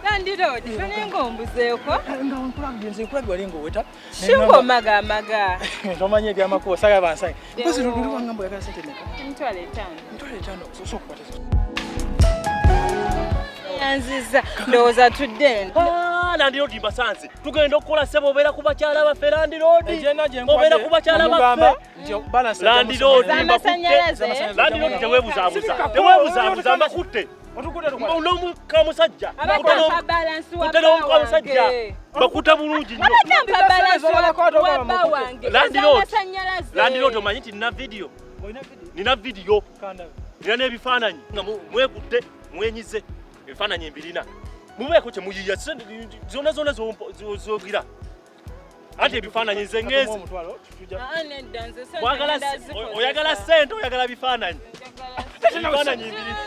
Landlord, tulinga ombuzeeko. Nga nkulagenze nkulabi walinga oweta. Shingo maga. Ntomanye byamakuba saga bansange. Mpozi lulu wangambo yakala sente meka. Ntwale 5. Ntwale 5 sokukwata. Yanziza ndowooza tudde. Landlord Mbasanze tugenda okukola ssebo obeera ku bakyala baffe Landlord. Obeera ku bakyala baffe. Landlord Landlord teweebuzaabuza mbakutte. Unomu kamusajja. Abatampa balance wa musajja. Bakuta bulungi nnyo. Abatampa balance wa wange. Landlord omanyi nti nina video. Nina n'ebifaananyi nga mwekutte mwenyize ebifaananyi mbirina. Mubeeko kye muyiya zonna z'ogira. Ate ebifaananyi nze ngezi. Oyagala ssente oyagala bifaananyi. Ebifaananyi mbirina.